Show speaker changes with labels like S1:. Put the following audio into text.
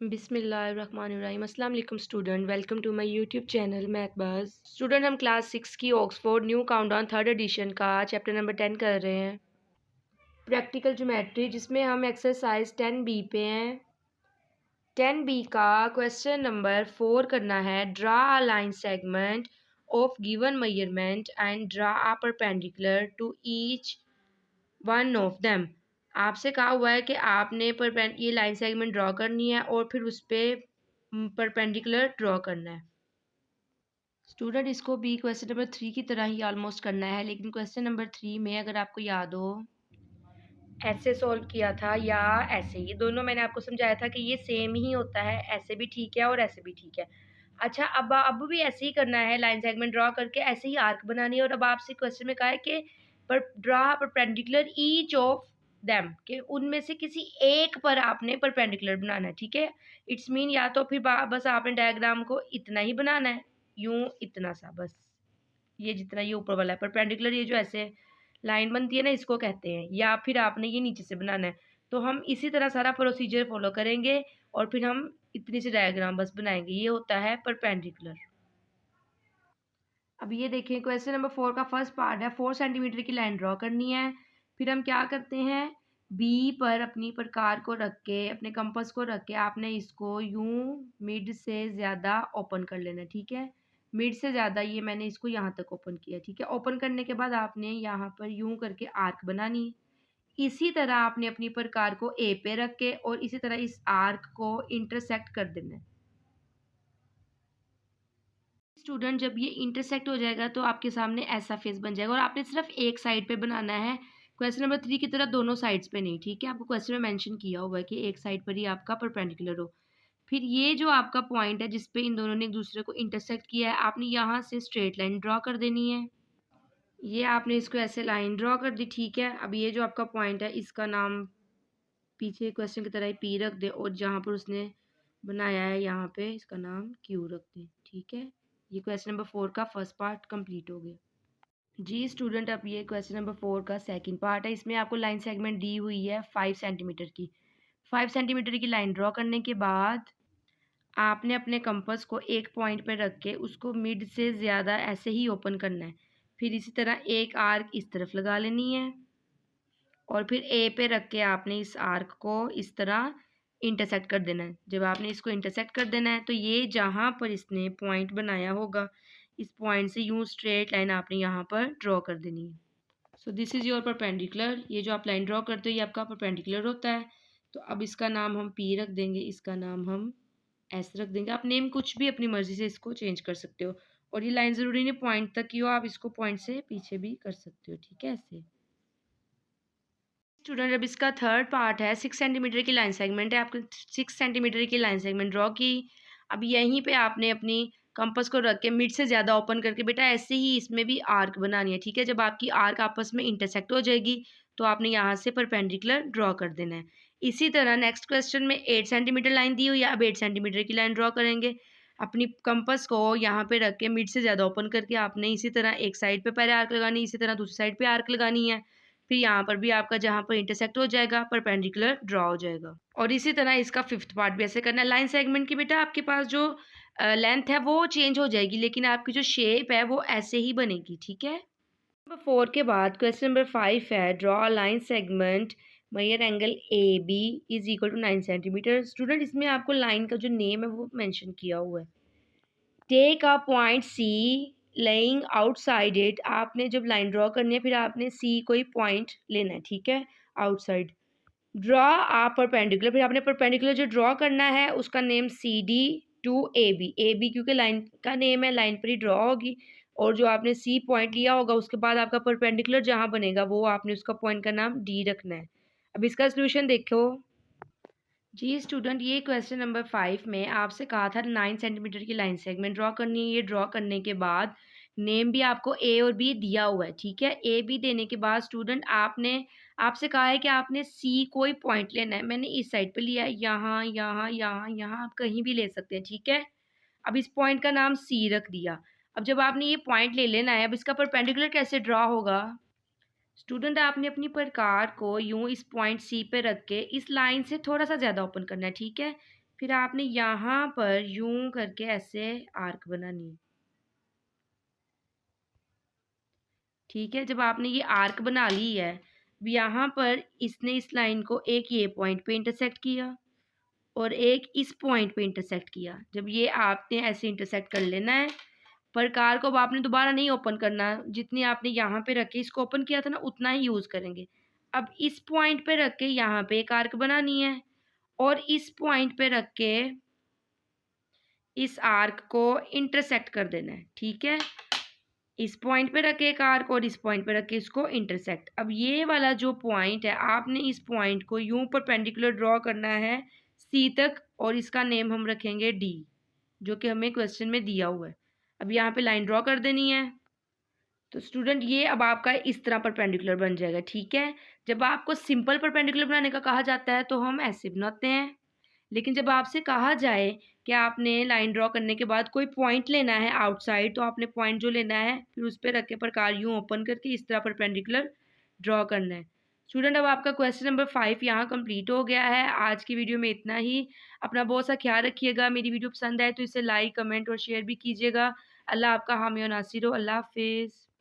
S1: बिस्मिल्लाहिर्रहमानिर्रहीम। अस्सलाम वालेकुम student, welcome to my YouTube channel Mathbuzz. Student, हम क्लास 6 की Oxford new countdown third edition का चैप्टर नंबर 10 कर रहे हैं, प्रैक्टिकल ज्योमेट्री, जिसमें हम एक्सरसाइज 10B पे हैं। 10B का क्वेश्चन नंबर 4 करना है। Draw a line segment of given measurement and draw a perpendicular to each one of them. आपसे कहा हुआ है कि आपने ये लाइन सेगमेंट ड्रॉ करनी है और फिर उस पर परपेंडिकुलर ड्रॉ करना है। स्टूडेंट, इसको भी क्वेश्चन नंबर 3 की तरह ही ऑलमोस्ट करना है, लेकिन क्वेश्चन नंबर 3 में अगर आपको याद हो ऐसे सॉल्व किया था या ऐसे, ये दोनों मैंने आपको समझाया था कि ये सेम ही होता है, ऐसे भी ठीक है और ऐसे भी ठीक है। अच्छा, अब भी ऐसे ही करना है, लाइन सेगमेंट ड्रॉ करके ऐसे ही आर्क बनानी है। और अब आपसे क्वेश्चन में कहा है कि पर draw perpendicular each of them, कि उनमें से किसी एक पर आपने परपेंडिकुलर बनाना है। ठीक है, इट्स मीन या तो फिर बस आपने डायग्राम को इतना ही बनाना है, यूं इतना सा, बस ये जितना ये ऊपर वाला है परपेंडिकुलर, ये जो ऐसे लाइन बनती है ना, इसको कहते हैं। या फिर आपने ये नीचे से बनाना है। तो हम इसी तरह सारा प्रोसीजर फॉलो करेंगे और फिर हम इतनी सी डायग्राम बस बनाएंगे। ये होता है परपेंडिकुलर। अब ये देखें, क्वेश्चन नंबर 4 का फर्स्ट पार्ट है। 4 सेंटीमीटर की लाइन ड्रॉ करनी है। फिर हम क्या करते हैं, बी पर अपनी प्रकार को रख के, अपने कंपास को रख के आपने इसको यूं मिड से ज़्यादा ओपन कर लेना है। ठीक है, मिड से ज़्यादा, ये मैंने इसको यहाँ तक ओपन किया। ठीक है, ओपन करने के बाद आपने यहाँ पर यूं करके आर्क बनानी है। इसी तरह आपने अपनी प्रकार को ए पे रख के और इसी तरह इस आर्क को इंटरसेक्ट कर देना है। स्टूडेंट, जब ये इंटरसेक्ट हो जाएगा तो आपके सामने ऐसा फेस बन जाएगा और आपने सिर्फ एक साइड पे बनाना है। क्वेश्चन नंबर 3 की तरह दोनों साइड्स पे नहीं। ठीक है, आपको क्वेश्चन में मेंशन किया हुआ है कि एक साइड पर ही आपका परपेंडिकुलर हो। फिर ये जो आपका पॉइंट है जिस पे इन दोनों ने एक दूसरे को इंटरसेक्ट किया है, आपने यहाँ से स्ट्रेट लाइन ड्रॉ कर देनी है। ये आपने इसको ऐसे लाइन ड्रॉ कर दी। ठीक है, अब ये जो आपका पॉइंट है इसका नाम पीछे क्वेश्चन की तरह ही पी रख दे और जहाँ पर उसने बनाया है यहाँ पे इसका नाम क्यू रख दें। ठीक है, ये क्वेश्चन नंबर 4 का फर्स्ट पार्ट कंप्लीट हो गया। जी स्टूडेंट, अब ये क्वेश्चन नंबर 4 का सेकंड पार्ट है। इसमें आपको लाइन सेगमेंट दी हुई है 5 सेंटीमीटर की। 5 सेंटीमीटर की लाइन ड्रॉ करने के बाद आपने अपने कंपास को एक पॉइंट पे रख के उसको मिड से ज़्यादा ऐसे ही ओपन करना है। फिर इसी तरह एक आर्क इस तरफ लगा लेनी है और फिर ए पे रख के आपने इस आर्क को इस तरह इंटरसेक्ट कर देना है। जब आपने इसको इंटरसेक्ट कर देना है तो ये जहाँ पर इसने पॉइंट बनाया होगा, इस पॉइंट से यूं स्ट्रेट लाइन आपने यहाँ पर ड्रॉ कर देनी है। So this is your perpendicular. ये जो आप लाइन ड्रॉ करते हो ये आपका परपेंडिकुलर होता है। तो अब इसका नाम हम पी रख देंगे, इसका नाम हम एस रख देंगे। आप नेम कुछ भी अपनी मर्जी से इसको चेंज कर सकते हो। और ये लाइन ज़रूरी नहीं पॉइंट तक की हो, आप इसको पॉइंट से पीछे भी कर सकते हो। ठीक है, ऐसे। स्टूडेंट, अब इसका थर्ड पार्ट है। 6 सेंटीमीटर की लाइन सेगमेंट है। आपको 6 सेंटीमीटर की लाइन सेगमेंट ड्रॉ की। अब यहीं पे आपने अपनी कंपास को रख के मिड से ज़्यादा ओपन करके बेटा ऐसे ही इसमें भी आर्क बनानी है। ठीक है, जब आपकी आर्क आपस में इंटरसेक्ट हो जाएगी तो आपने यहाँ से परपेंडिकुलर ड्रॉ कर देना है। इसी तरह नेक्स्ट क्वेश्चन में 8 सेंटीमीटर लाइन दी हुई है। अब 8 सेंटीमीटर की लाइन ड्रॉ करेंगे। अपनी कंपास को यहाँ पे रख के मिड से ज़्यादा ओपन करके आपने इसी तरह एक साइड पे पहले आर्क लगानी, इसी तरह दूसरी साइड पे आर्क लगानी है। फिर यहाँ पर भी आपका जहाँ पर इंटरसेक्ट हो जाएगा परपेंडिकुलर ड्रॉ हो जाएगा। और इसी तरह इसका फिफ्थ पार्ट भी ऐसे करना है। लाइन सेगमेंट की बेटा आपके पास जो लेंथ है वो चेंज हो जाएगी, लेकिन आपकी जो शेप है वो ऐसे ही बनेगी। ठीक है, नंबर 4 के बाद क्वेश्चन नंबर 5 है। Draw line segment measure angle A B is equal to 9 centimetre. Student, इसमें आपको लाइन का जो नेम है वो मेंशन किया हुआ है। Take a point C lying outside it. आपने जब लाइन ड्रॉ करनी है फिर आपने सी कोई पॉइंट लेना है। ठीक है, आउटसाइड। ड्रॉ आ परपेंडिकुलर, फिर आपने परपेंडिकुलर जो ड्रॉ करना है उसका name C D to A B. A B क्योंकि लाइन का नेम है, लाइन पर ही ड्रॉ होगी। और जो आपने सी पॉइंट लिया होगा उसके बाद आपका परपेंडिकुलर जहाँ बनेगा वो आपने उसका पॉइंट का नाम डी रखना है। अब इसका सोल्यूशन देखो। जी स्टूडेंट, ये क्वेश्चन नंबर 5 में आपसे कहा था 9 सेंटीमीटर की लाइन सेगमेंट ड्रॉ करनी है। ये ड्रॉ करने के बाद नेम भी आपको ए और बी दिया हुआ है। ठीक है, ए बी देने के बाद स्टूडेंट आपसे कहा है कि आपने सी कोई पॉइंट लेना है। मैंने इस साइड पे लिया है, यहाँ यहाँ यहाँ यहाँ, आप कहीं भी ले सकते हैं। ठीक है, अब इस पॉइंट का नाम सी रख दिया। अब जब आपने ये पॉइंट ले लेना है, अब इसका परपेंडिकुलर कैसे ड्रॉ होगा। स्टूडेंट, आपने अपनी प्रकार को यूं इस पॉइंट सी पे रख के इस लाइन से थोड़ा सा ज़्यादा ओपन करना है। ठीक है, फिर आपने यहाँ पर यूं करके ऐसे आर्क बनानी है। ठीक है, जब आपने ये आर्क बना ली है, यहाँ पर इसने इस लाइन को एक ये पॉइंट पे इंटरसेक्ट किया और एक इस पॉइंट पे इंटरसेक्ट किया। जब ये आपने ऐसे इंटरसेक्ट कर लेना है, प्रकार को अब आपने दोबारा नहीं ओपन करना, जितनी आपने यहाँ पे रख के इसको ओपन किया था ना उतना ही यूज़ करेंगे। अब इस पॉइंट पे रख के यहाँ पे एक आर्क बनानी है और इस पॉइंट पे रख के इस आर्क को इंटरसेक्ट कर देना है। ठीक है, इस पॉइंट पे रखे एक आर्क और इस पॉइंट पे रखे इसको इंटरसेक्ट। अब ये वाला जो पॉइंट है, आपने इस पॉइंट को यूं परपेंडिकुलर ड्रॉ करना है सी तक और इसका नेम हम रखेंगे डी, जो कि हमें क्वेश्चन में दिया हुआ है। अब यहाँ पे लाइन ड्रॉ कर देनी है। तो स्टूडेंट ये अब आपका इस तरह परपेंडिकुलर बन जाएगा। ठीक है, जब आपको सिंपल परपेंडिकुलर बनाने का कहा जाता है तो हम ऐसे बनाते हैं, लेकिन जब आपसे कहा जाए कि आपने लाइन ड्रॉ करने के बाद कोई पॉइंट लेना है आउटसाइड, तो आपने पॉइंट जो लेना है फिर उस पर रख के प्रकार यूँ ओपन करके इस तरह परपेंडिकुलर ड्रॉ करना है। स्टूडेंट अब आपका क्वेश्चन नंबर 5 यहाँ कंप्लीट हो गया है। आज की वीडियो में इतना ही। अपना बहुत सा ख्याल रखिएगा। मेरी वीडियो पसंद आए तो इसे लाइक, कमेंट और शेयर भी कीजिएगा। अल्लाह आपका हामी और नासिर हो। अल्लाह हाफिज़।